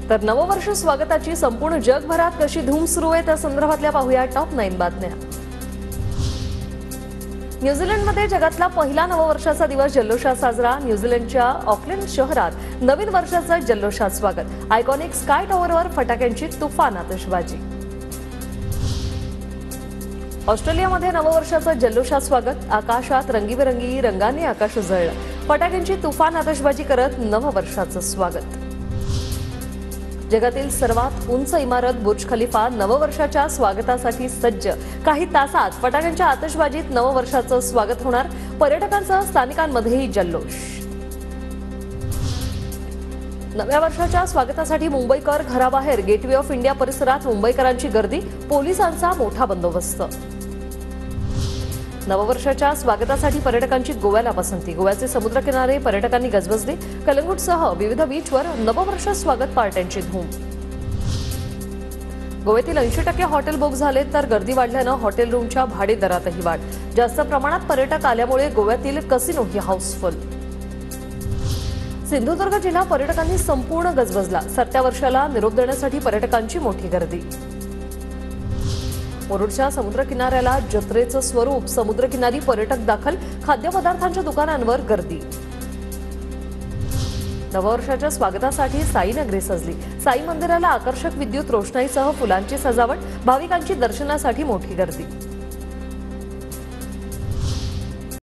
तर नववर्ष स्वागताची संपूर्ण जगभरात कशी धूम सुरू आहे त्या संदर्भातल्या पाहूया टॉप 9 बातम्या। न्यूझीलंडमध्ये जगातला पहिला नववर्षाचा दिवस जल्लोषात साजरा। न्यूझीलंडच्या ऑकलंड शहरात नवीन वर्षाचं जल्लोषात स्वागत। आयकॉनिक स्काय टॉवरवर फटाक्यांची तुफान आतिषबाजी। ऑस्ट्रेलियामध्ये नववर्षाचं जल्लोषात स्वागत। आकाशात रंगीबेरंगी रंगांनी आकाश उजळलं। फटाक्यांची तुफान आतिषबाजी करत नववर्षाचं स्वागत। जगातील सर्वात उंच इमारत बुर्ज खलिफा नववर्षाच्या स्वागतासाठी सज्ज। काही तासात फटाक्यांच्या आतिषबाजीत नववर्षाचं स्वागत होणार। पर्यटकांसह स्थानिकांमध्येही जल्लोष। नव्या वर्षाच्या स्वागतासाठी मुंबईकर घराबाहेर गेटवे ऑफ इंडिया परिसरात मुंबईकरांची गर्दी। पोलिसांचा मोठा बंदोबस्त। नववर्षाच्या स्वागतासाठी पर्यटकांची गोव्याला पसंती। गोव्याचे समुद्रकिनारे पर्यटकांनी गजबजले। कलंगूटसह विविध बीचवर नववर्ष स्वागत पार्ट्यांची धूम। गोव्यातील 80% हॉटेल बुक झाले तर गर्दी वाढल्यानं हॉटेल रूमच्या भाडे दरातही वाढ। जास्त प्रमाणात पर्यटक आल्यामुळे गोव्यातील कसिनोही हाऊसफुल। सिंधुदुर्ग जिल्हा पर्यटकांनी संपूर्ण गजबजला। सरत्या वर्षाला निरोप देण्यासाठी पर्यटकांची मोठी गर्दी। मुरुडच्या समुद्र किनाऱ्याला जत्रेचं स्वरूप। समुद्रकिनारी पर्यटक दाखल। खाद्यपदार्थांच्या दुकानांवर गर्दी। नववर्षाच्या स्वागतासाठी साई नगरी सजली। साई मंदिराला आकर्षक विद्युत रोषणाईसह फुलांची सजावट। भाविकांची दर्शनासाठी मोठी गर्दी।